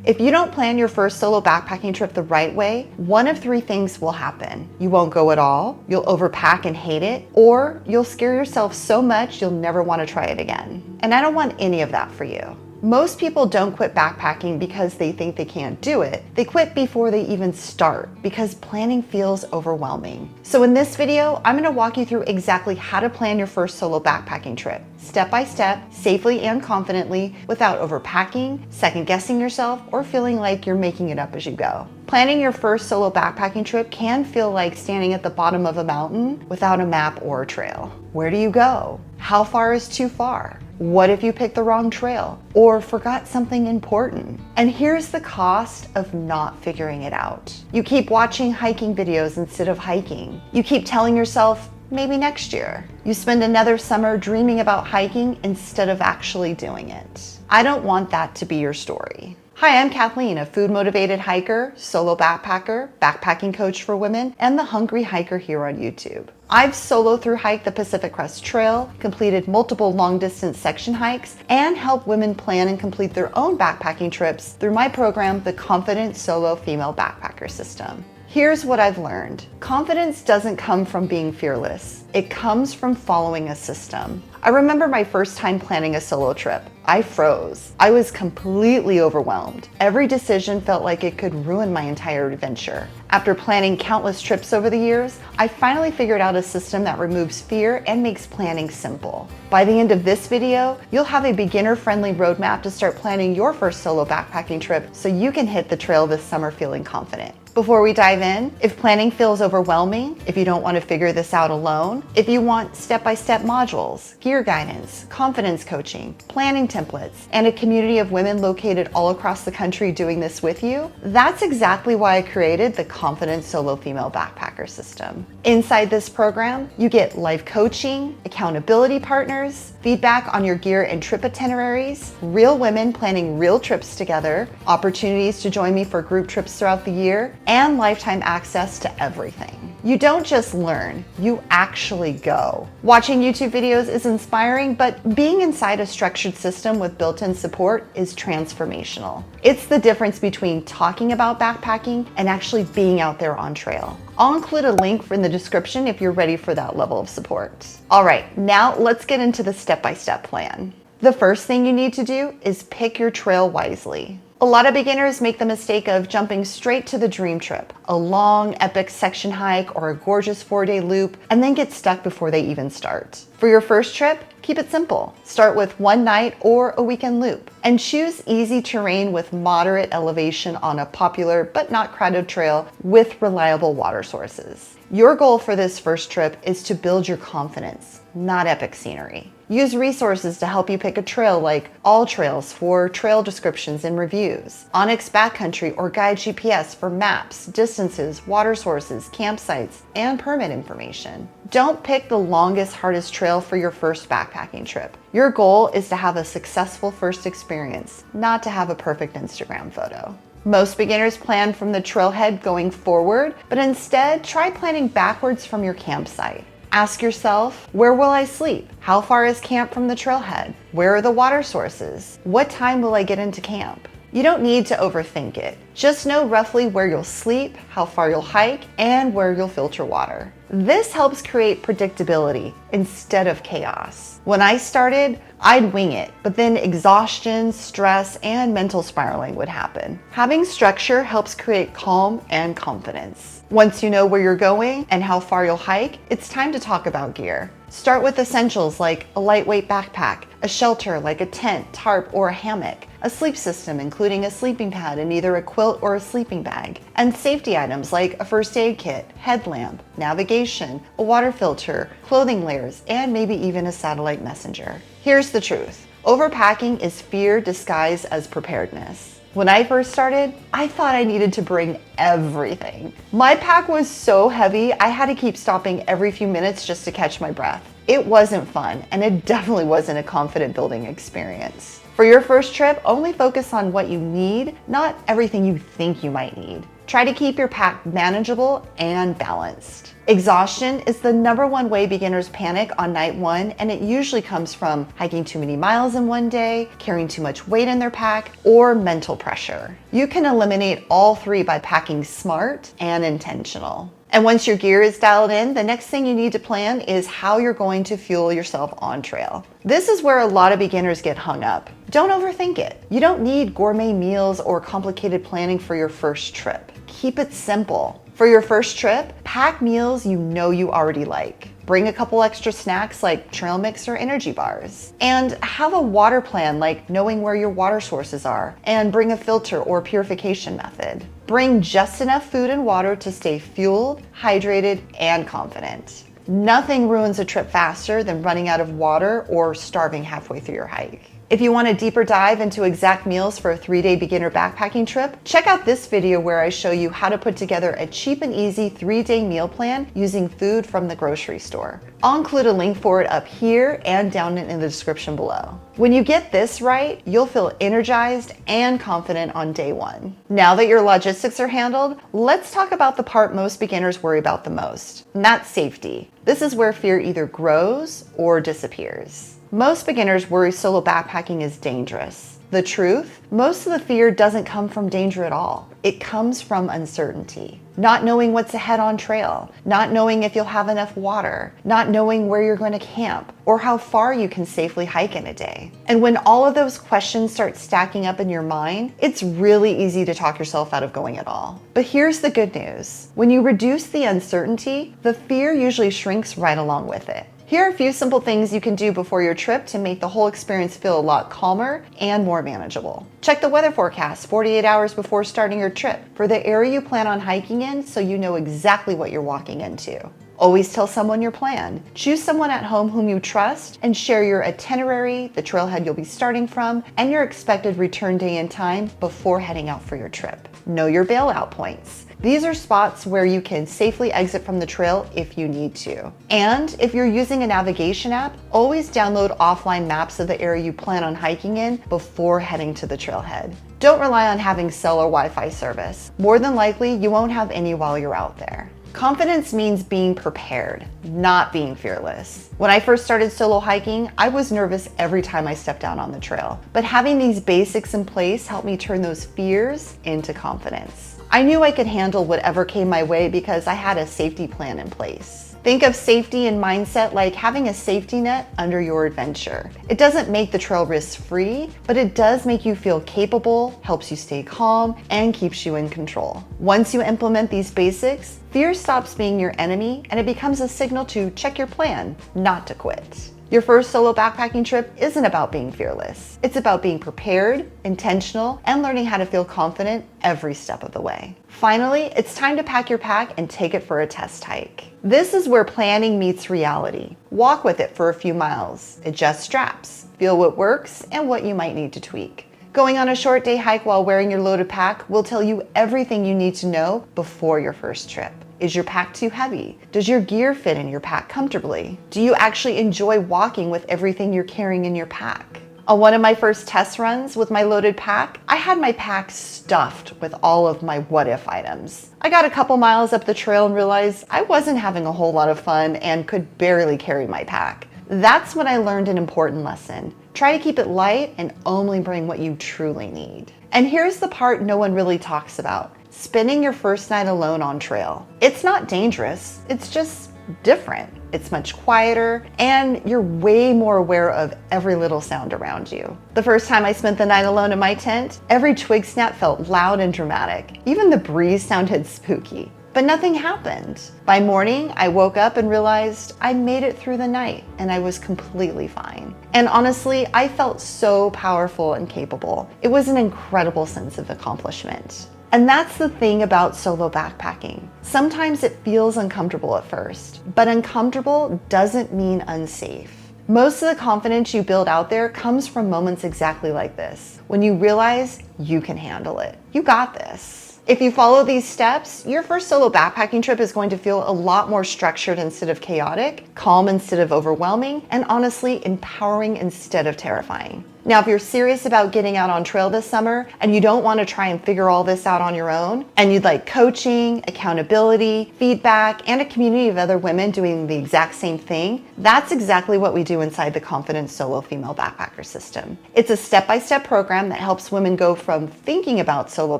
If you don't plan your first solo backpacking trip the right way, one of three things will happen. You won't go at all, you'll overpack and hate it, or you'll scare yourself so much you'll never want to try it again. And I don't want any of that for you. Most people don't quit backpacking because they think they can't do it. They quit before they even start because planning feels overwhelming. So in this video, I'm going to walk you through exactly how to plan your first solo backpacking trip, step by step, safely and confidently, without overpacking, second guessing yourself, or feeling like you're making it up as you go. Planning your first solo backpacking trip can feel like standing at the bottom of a mountain without a map or a trail. Where do you go? How far is too far? What if you picked the wrong trail or forgot something important? And here's the cost of not figuring it out. You keep watching hiking videos instead of hiking. You keep telling yourself, maybe next year. You spend another summer dreaming about hiking instead of actually doing it. I don't want that to be your story. Hi, I'm Kathleen, a food-motivated hiker, solo backpacker, backpacking coach for women, and the hungry hiker here on YouTube. I've solo through hiked the Pacific Crest Trail, completed multiple long-distance section hikes, and helped women plan and complete their own backpacking trips through my program, the Confident Solo Female Backpacker System. Here's what I've learned. Confidence doesn't come from being fearless. It comes from following a system. I remember my first time planning a solo trip. I froze. I was completely overwhelmed. Every decision felt like it could ruin my entire adventure. After planning countless trips over the years, I finally figured out a system that removes fear and makes planning simple. By the end of this video, you'll have a beginner-friendly roadmap to start planning your first solo backpacking trip so you can hit the trail this summer feeling confident. Before we dive in, if planning feels overwhelming, if you don't want to figure this out alone, if you want step-by-step modules, gear guidance, confidence coaching, planning templates, and a community of women located all across the country doing this with you, that's exactly why I created the Confident Solo Female Backpacker System. Inside this program, you get life coaching, accountability partners, feedback on your gear and trip itineraries, real women planning real trips together, opportunities to join me for group trips throughout the year, and lifetime access to everything. You don't just learn, you actually go. Watching YouTube videos is inspiring, but being inside a structured system with built-in support is transformational. It's the difference between talking about backpacking and actually being out there on trail. I'll include a link in the description if you're ready for that level of support. All right, now let's get into the step-by-step plan. The first thing you need to do is pick your trail wisely. A lot of beginners make the mistake of jumping straight to the dream trip, a long, epic section hike or a gorgeous 4-day loop, and then get stuck before they even start. For your first trip, keep it simple. Start with one night or a weekend loop, and choose easy terrain with moderate elevation on a popular but not crowded trail with reliable water sources. Your goal for this first trip is to build your confidence, not epic scenery. Use resources to help you pick a trail like All Trails for trail descriptions and reviews, Onyx Backcountry or Guide GPS for maps, distances, water sources, campsites, and permit information. Don't pick the longest, hardest trail for your first backpacking trip. Your goal is to have a successful first experience, not to have a perfect Instagram photo. Most beginners plan from the trailhead going forward, but instead try planning backwards from your campsite. Ask yourself, where will I sleep? How far is camp from the trailhead? Where are the water sources? What time will I get into camp? You don't need to overthink it. Just know roughly where you'll sleep, how far you'll hike, and where you'll filter water. This helps create predictability instead of chaos. When I started, I'd wing it, but then exhaustion, stress, and mental spiraling would happen. Having structure helps create calm and confidence. Once you know where you're going and how far you'll hike, it's time to talk about gear. Start with essentials like a lightweight backpack, a shelter like a tent, tarp, or a hammock, a sleep system including a sleeping pad and either a quilt or a sleeping bag, and safety items like a first aid kit, headlamp, navigation, a water filter, clothing layers, and maybe even a satellite messenger. Here's the truth. Overpacking is fear disguised as preparedness. When I first started, I thought I needed to bring everything. My pack was so heavy, I had to keep stopping every few minutes just to catch my breath. It wasn't fun, and it definitely wasn't a confident building experience. For your first trip, only focus on what you need, not everything you think you might need. Try to keep your pack manageable and balanced. Exhaustion is the #1 way beginners panic on night 1, and it usually comes from hiking too many miles in one day, carrying too much weight in their pack, or mental pressure. You can eliminate all 3 by packing smart and intentional. And once your gear is dialed in, the next thing you need to plan is how you're going to fuel yourself on trail. This is where a lot of beginners get hung up. Don't overthink it. You don't need gourmet meals or complicated planning for your first trip. Keep it simple. For your first trip, pack meals you know you already like. Bring a couple extra snacks like trail mix or energy bars. And have a water plan like knowing where your water sources are, and bring a filter or purification method. Bring just enough food and water to stay fueled, hydrated, and confident. Nothing ruins a trip faster than running out of water or starving halfway through your hike. If you want a deeper dive into exact meals for a 3-day beginner backpacking trip, check out this video where I show you how to put together a cheap and easy 3-day meal plan using food from the grocery store. I'll include a link for it up here and down in the description below. When you get this right, you'll feel energized and confident on day 1. Now that your logistics are handled, let's talk about the part most beginners worry about the most, and that's safety. This is where fear either grows or disappears. Most beginners worry solo backpacking is dangerous. The truth, most of the fear doesn't come from danger at all. It comes from uncertainty. Not knowing what's ahead on trail, not knowing if you'll have enough water, not knowing where you're going to camp, or how far you can safely hike in a day. And when all of those questions start stacking up in your mind, it's really easy to talk yourself out of going at all. But here's the good news. When you reduce the uncertainty, the fear usually shrinks right along with it. Here are a few simple things you can do before your trip to make the whole experience feel a lot calmer and more manageable. Check the weather forecast 48 hours before starting your trip for the area you plan on hiking in so you know exactly what you're walking into. Always tell someone your plan. Choose someone at home whom you trust and share your itinerary, the trailhead you'll be starting from, and your expected return day and time before heading out for your trip. Know your bailout points. These are spots where you can safely exit from the trail if you need to. And if you're using a navigation app, always download offline maps of the area you plan on hiking in before heading to the trailhead. Don't rely on having cell or Wi-Fi service. More than likely, you won't have any while you're out there. Confidence means being prepared, not being fearless. When I first started solo hiking, I was nervous every time I stepped out on the trail. But having these basics in place helped me turn those fears into confidence. I knew I could handle whatever came my way because I had a safety plan in place. Think of safety and mindset like having a safety net under your adventure. It doesn't make the trail risk-free, but it does make you feel capable, helps you stay calm, and keeps you in control. Once you implement these basics, fear stops being your enemy and it becomes a signal to check your plan, not to quit. Your first solo backpacking trip isn't about being fearless. It's about being prepared, intentional, and learning how to feel confident every step of the way. Finally, it's time to pack your pack and take it for a test hike. This is where planning meets reality. Walk with it for a few miles, adjust straps, feel what works and what you might need to tweak. Going on a short day hike while wearing your loaded pack will tell you everything you need to know before your first trip. Is your pack too heavy? Does your gear fit in your pack comfortably? Do you actually enjoy walking with everything you're carrying in your pack? On one of my first test runs with my loaded pack, I had my pack stuffed with all of my what-if items. I got a couple miles up the trail and realized I wasn't having a whole lot of fun and could barely carry my pack. That's when I learned an important lesson. Try to keep it light and only bring what you truly need. And here's the part no one really talks about. Spending your first night alone on trail. It's not dangerous, it's just different. It's much quieter and you're way more aware of every little sound around you. The first time I spent the night alone in my tent, every twig snap felt loud and dramatic. Even the breeze sounded spooky. But nothing happened. By morning, I woke up and realized I made it through the night and I was completely fine. And honestly, I felt so powerful and capable. It was an incredible sense of accomplishment. And that's the thing about solo backpacking. Sometimes it feels uncomfortable at first, but uncomfortable doesn't mean unsafe. Most of the confidence you build out there comes from moments exactly like this, when you realize you can handle it. You got this. If you follow these steps, your first solo backpacking trip is going to feel a lot more structured instead of chaotic, calm instead of overwhelming, and honestly, empowering instead of terrifying. Now, if you're serious about getting out on trail this summer and you don't want to try and figure all this out on your own, and you'd like coaching, accountability, feedback, and a community of other women doing the exact same thing, that's exactly what we do inside the Confident Solo Female Backpacker System. It's a step-by-step program that helps women go from thinking about solo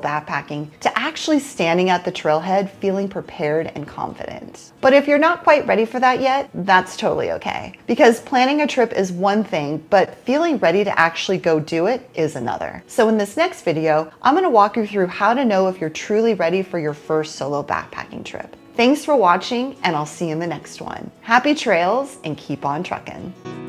backpacking to actually standing at the trailhead feeling prepared and confident. But if you're not quite ready for that yet, that's totally okay. Because planning a trip is one thing, but feeling ready to actually go do it is another. So in this next video, I'm going to walk you through how to know if you're truly ready for your first solo backpacking trip. Thanks for watching, and I'll see you in the next one. Happy trails and keep on trucking.